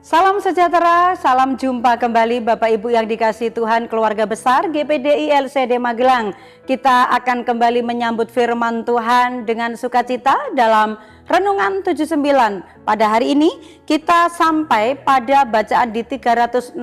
Salam sejahtera, salam jumpa kembali Bapak Ibu yang dikasihi Tuhan, keluarga besar GPDI LCD Magelang. Kita akan kembali menyambut firman Tuhan dengan sukacita dalam Renungan 79. Pada hari ini kita sampai pada bacaan di 365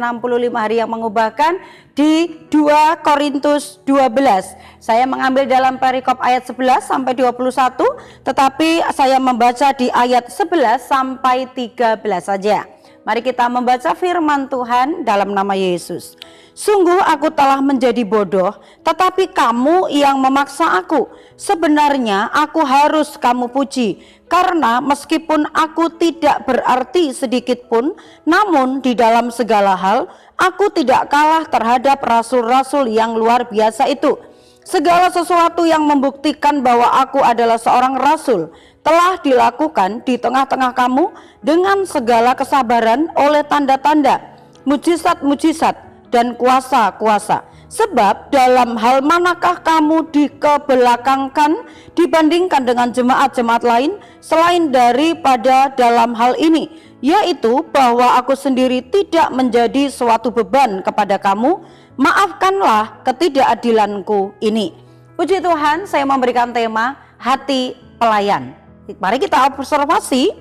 hari yang mengubahkan di 2 Korintus 12. Saya mengambil dalam perikop ayat 11 sampai 21, tetapi saya membaca di ayat 11 sampai 13 saja. Mari kita membaca firman Tuhan dalam nama Yesus. Sungguh aku telah menjadi bodoh, tetapi kamu yang memaksa aku. Sebenarnya aku harus kamu puji, karena meskipun aku tidak berarti sedikit pun, namun di dalam segala hal aku tidak kalah terhadap rasul-rasul yang luar biasa itu. Segala sesuatu yang membuktikan bahwa aku adalah seorang rasul telah dilakukan di tengah-tengah kamu dengan segala kesabaran oleh tanda-tanda, mujizat-mujizat, dan kuasa-kuasa. Sebab dalam hal manakah kamu dikebelakangkan dibandingkan dengan jemaat-jemaat lain selain daripada dalam hal ini, yaitu bahwa aku sendiri tidak menjadi suatu beban kepada kamu. Maafkanlah ketidakadilanku ini. Puji Tuhan, saya memberikan tema hati pelayan. Mari kita observasi,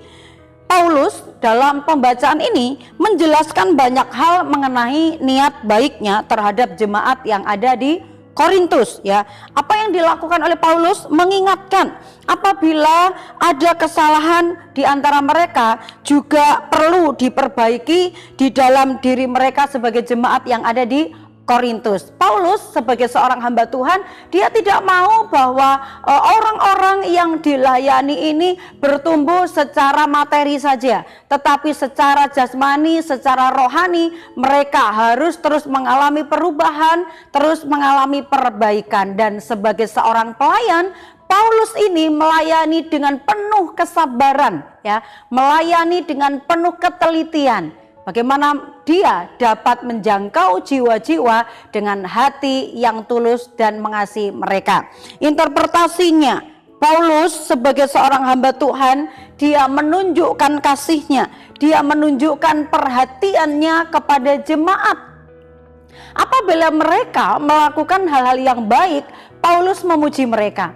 Paulus dalam pembacaan ini menjelaskan banyak hal mengenai niat baiknya terhadap jemaat yang ada di Korintus, ya. Apa yang dilakukan oleh Paulus? Mengingatkan apabila ada kesalahan di antara mereka juga perlu diperbaiki di dalam diri mereka sebagai jemaat yang ada di Korintus. Paulus sebagai seorang hamba Tuhan, dia tidak mau bahwa orang-orang yang dilayani ini bertumbuh secara materi saja, tetapi secara jasmani, secara rohani mereka harus terus mengalami perubahan, terus mengalami perbaikan. Dan sebagai seorang pelayan, Paulus ini melayani dengan penuh kesabaran, ya, melayani dengan penuh ketelitian. Bagaimana dia dapat menjangkau jiwa-jiwa dengan hati yang tulus dan mengasihi mereka. Interpretasinya, Paulus sebagai seorang hamba Tuhan, dia menunjukkan kasihnya, dia menunjukkan perhatiannya kepada jemaat. Apabila mereka melakukan hal-hal yang baik, Paulus memuji mereka.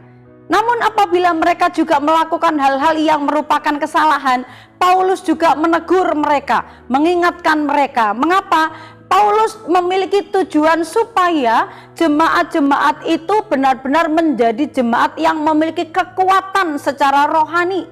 Namun apabila mereka juga melakukan hal-hal yang merupakan kesalahan, Paulus juga menegur mereka, mengingatkan mereka. Mengapa? Paulus memiliki tujuan supaya jemaat-jemaat itu benar-benar menjadi jemaat yang memiliki kekuatan secara rohani.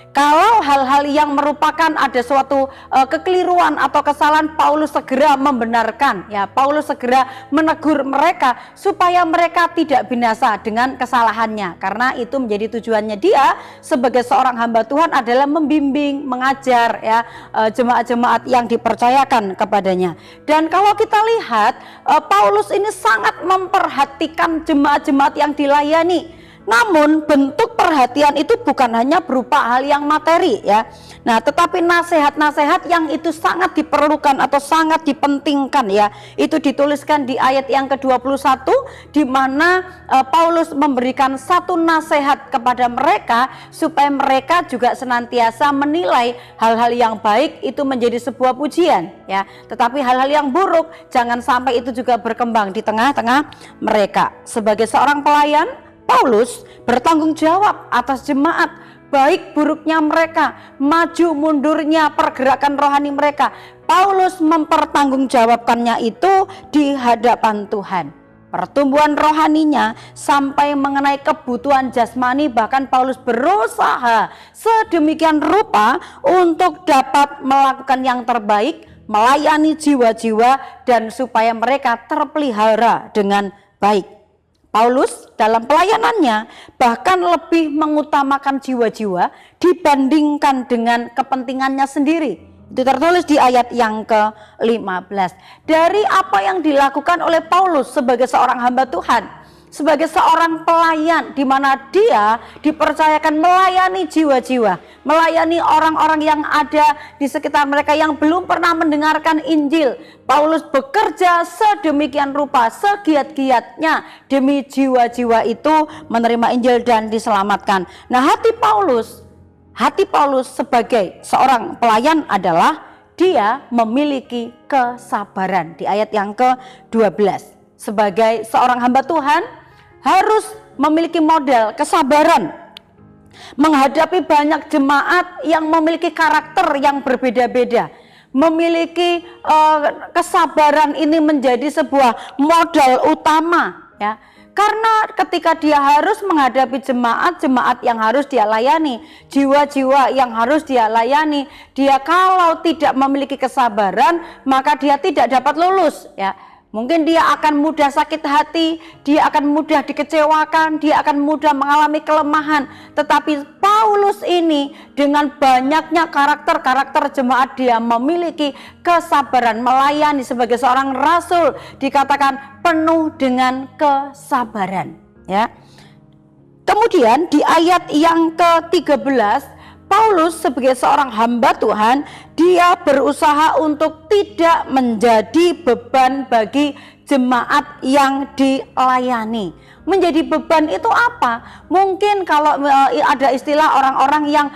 Kalau hal-hal yang merupakan ada suatu kekeliruan atau kesalahan, Paulus segera membenarkan, ya, Paulus segera menegur mereka supaya mereka tidak binasa dengan kesalahannya, karena itu menjadi tujuannya dia sebagai seorang hamba Tuhan adalah membimbing, mengajar, ya, jemaat-jemaat yang dipercayakan kepadanya. Dan kalau kita lihat, Paulus ini sangat memperhatikan jemaat-jemaat yang dilayani. Namun bentuk perhatian itu bukan hanya berupa hal yang materi, ya. Nah, tetapi nasihat-nasihat yang itu sangat diperlukan atau sangat dipentingkan, ya. Itu dituliskan di ayat yang ke-21 di mana Paulus memberikan satu nasihat kepada mereka supaya mereka juga senantiasa menilai hal-hal yang baik itu menjadi sebuah pujian, ya. Tetapi hal-hal yang buruk jangan sampai itu juga berkembang di tengah-tengah mereka. Sebagai seorang pelayan, Paulus bertanggung jawab atas jemaat, baik buruknya mereka, maju mundurnya pergerakan rohani mereka. Paulus mempertanggungjawabkannya itu di hadapan Tuhan. Pertumbuhan rohaninya sampai mengenai kebutuhan jasmani, bahkan Paulus berusaha sedemikian rupa untuk dapat melakukan yang terbaik, melayani jiwa-jiwa dan supaya mereka terpelihara dengan baik. Paulus dalam pelayanannya bahkan lebih mengutamakan jiwa-jiwa dibandingkan dengan kepentingannya sendiri. Itu tertulis di ayat yang ke-15. Dari apa yang dilakukan oleh Paulus sebagai seorang hamba Tuhan, sebagai seorang pelayan di mana dia dipercayakan melayani jiwa-jiwa, melayani orang-orang yang ada di sekitar mereka yang belum pernah mendengarkan Injil. Paulus bekerja sedemikian rupa, segiat-giatnya demi jiwa-jiwa itu menerima Injil dan diselamatkan. Nah, hati Paulus sebagai seorang pelayan adalah dia memiliki kesabaran. Di ayat yang ke-12, sebagai seorang hamba Tuhan harus memiliki model kesabaran menghadapi banyak jemaat yang memiliki karakter yang berbeda-beda. Memiliki kesabaran ini menjadi sebuah modal utama, ya. Karena ketika dia harus menghadapi jemaat-jemaat yang harus dia layani, jiwa-jiwa yang harus dia layani, dia kalau tidak memiliki kesabaran, maka dia tidak dapat lulus, ya. Mungkin dia akan mudah sakit hati, dia akan mudah dikecewakan, dia akan mudah mengalami kelemahan. Tetapi Paulus ini dengan banyaknya karakter-karakter jemaat, dia memiliki kesabaran melayani sebagai seorang rasul, dikatakan penuh dengan kesabaran, ya. Kemudian di ayat yang ke-13, Paulus sebagai seorang hamba Tuhan, dia berusaha untuk tidak menjadi beban bagi jemaat yang dilayani. Menjadi beban itu apa? Mungkin kalau ada istilah orang-orang yang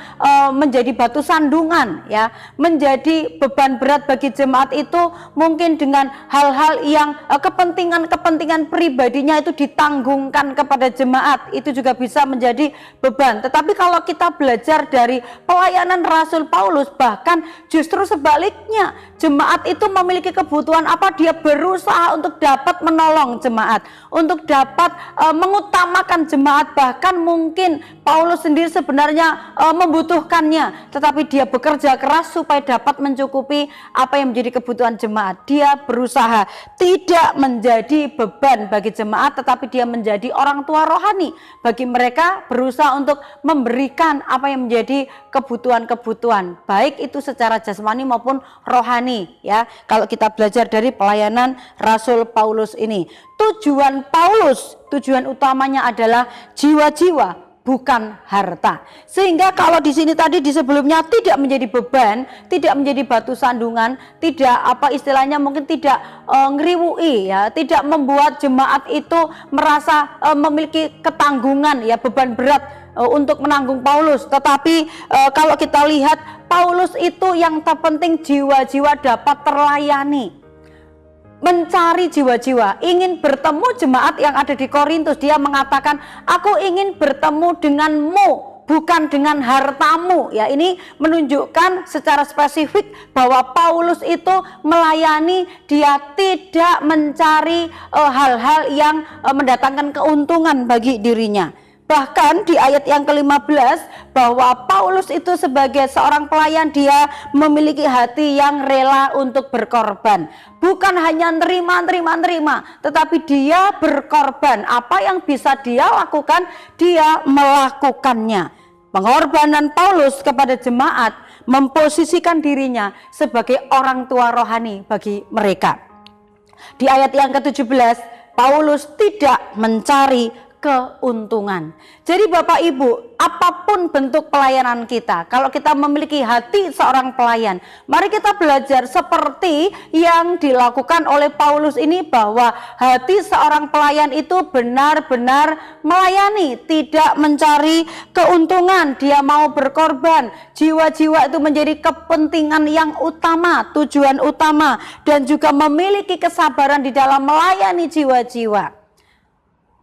menjadi batu sandungan, ya, menjadi beban berat bagi jemaat itu mungkin dengan hal-hal yang kepentingan pribadinya itu ditanggungkan kepada jemaat, itu juga bisa menjadi beban. Tetapi kalau kita belajar dari pelayanan Rasul Paulus, bahkan justru sebaliknya, jemaat itu memiliki kebutuhan apa, dia berusaha untuk dapat menolong jemaat, untuk dapat mengutamakan jemaat. Bahkan mungkin Paulus sendiri sebenarnya membutuhkannya, tetapi dia bekerja keras supaya dapat mencukupi apa yang menjadi kebutuhan jemaat. Dia berusaha tidak menjadi beban bagi jemaat, tetapi dia menjadi orang tua rohani bagi mereka, berusaha untuk memberikan apa yang menjadi kebutuhan-kebutuhan, baik itu secara jasmani maupun rohani, ya. Kalau kita belajar dari pelayanan Rasul Paulus ini, tujuan Paulus, tujuan utamanya adalah jiwa-jiwa, bukan harta. Sehingga kalau di sini tadi di sebelumnya tidak menjadi beban, tidak menjadi batu sandungan, tidak apa istilahnya mungkin tidak ngeriwui, ya, tidak membuat jemaat itu merasa memiliki ketanggungan, ya, beban berat untuk menanggung Paulus. Tetapi kalau kita lihat Paulus itu yang terpenting jiwa-jiwa dapat terlayani, mencari jiwa-jiwa, ingin bertemu jemaat yang ada di Korintus. Dia mengatakan, aku ingin bertemu denganmu, bukan dengan hartamu, ya. Ini menunjukkan secara spesifik bahwa Paulus itu melayani, dia tidak mencari hal-hal yang mendatangkan keuntungan bagi dirinya. Bahkan di ayat yang ke-15, bahwa Paulus itu sebagai seorang pelayan, dia memiliki hati yang rela untuk berkorban. Bukan hanya nerima, tetapi dia berkorban. Apa yang bisa dia lakukan, dia melakukannya. Pengorbanan Paulus kepada jemaat memposisikan dirinya sebagai orang tua rohani bagi mereka. Di ayat yang ke-17, Paulus tidak mencari keuntungan. Jadi Bapak Ibu, apapun bentuk pelayanan kita, kalau kita memiliki hati seorang pelayan, mari kita belajar seperti yang dilakukan oleh Paulus ini, bahwa hati seorang pelayan itu benar-benar melayani, tidak mencari keuntungan, dia mau berkorban. Jiwa-jiwa itu menjadi kepentingan yang utama, tujuan utama, dan juga memiliki kesabaran di dalam melayani jiwa-jiwa.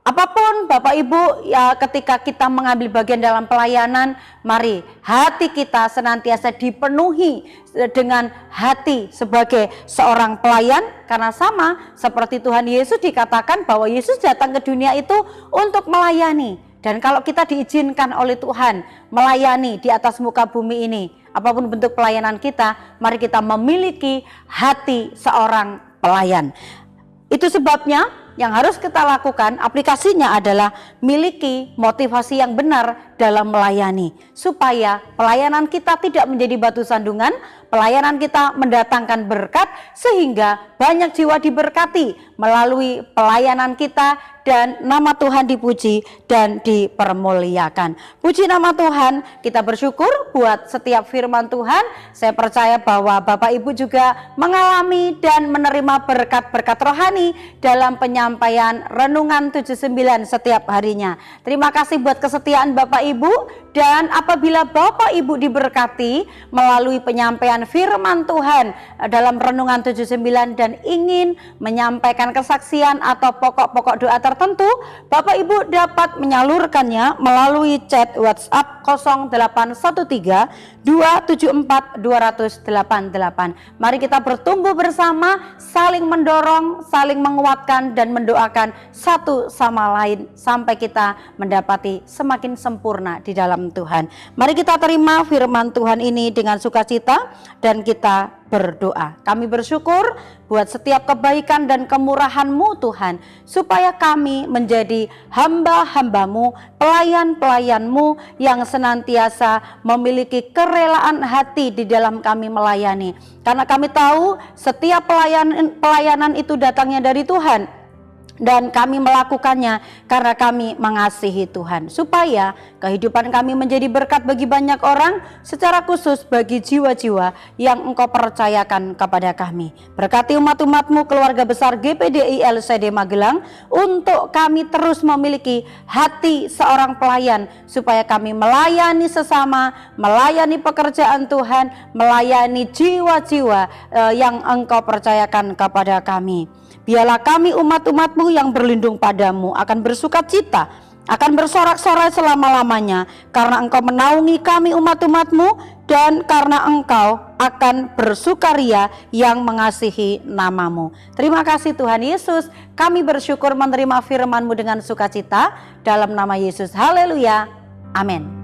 Apapun Bapak Ibu, ya, ketika kita mengambil bagian dalam pelayanan, mari hati kita senantiasa dipenuhi dengan hati sebagai seorang pelayan, karena sama seperti Tuhan Yesus dikatakan bahwa Yesus datang ke dunia itu untuk melayani. Dan kalau kita diizinkan oleh Tuhan melayani di atas muka bumi ini, apapun bentuk pelayanan kita, mari kita memiliki hati seorang pelayan. Itu sebabnya yang harus kita lakukan, aplikasinya adalah miliki motivasi yang benar dalam melayani, supaya pelayanan kita tidak menjadi batu sandungan, pelayanan kita mendatangkan berkat, sehingga banyak jiwa diberkati melalui pelayanan kita, dan nama Tuhan dipuji dan dipermuliakan. Puji nama Tuhan, kita bersyukur buat setiap firman Tuhan. Saya percaya bahwa Bapak Ibu juga mengalami dan menerima berkat-berkat rohani dalam penyampaian Renungan 79 setiap harinya. Terima kasih buat kesetiaan Bapak Ibu. Dan apabila Bapak Ibu diberkati melalui penyampaian firman Tuhan dalam Renungan 79 dan ingin menyampaikan kesaksian atau pokok-pokok doa tertentu, Bapak Ibu dapat menyalurkannya melalui chat WhatsApp 0813 274 20088. Mari kita bertumbuh bersama, saling mendorong, saling menguatkan dan mendoakan satu sama lain sampai kita mendapati semakin sempurna di dalam Tuhan. Mari kita terima firman Tuhan ini dengan sukacita dan kita berdoa. Kami bersyukur buat setiap kebaikan dan kemurahan-Mu Tuhan, supaya kami menjadi hamba-hamba-Mu, pelayan-pelayan-Mu yang senantiasa memiliki kerelaan hati di dalam kami melayani. Karena kami tahu setiap pelayanan itu datangnya dari Tuhan. Dan kami melakukannya karena kami mengasihi Tuhan, supaya kehidupan kami menjadi berkat bagi banyak orang, secara khusus bagi jiwa-jiwa yang Engkau percayakan kepada kami. Berkati umat-umat-Mu, keluarga besar GPDI LCD Magelang, untuk kami terus memiliki hati seorang pelayan, supaya kami melayani sesama, melayani pekerjaan Tuhan, melayani jiwa-jiwa yang Engkau percayakan kepada kami. Biarlah kami umat-umat-Mu yang berlindung padamu akan bersukacita, akan bersorak-sorai selama-lamanya, karena Engkau menaungi kami umat-umat-Mu, dan karena Engkau akan bersukaria yang mengasihi nama-Mu. Terima kasih Tuhan Yesus, kami bersyukur menerima firman-Mu dengan sukacita, dalam nama Yesus, haleluya, amin.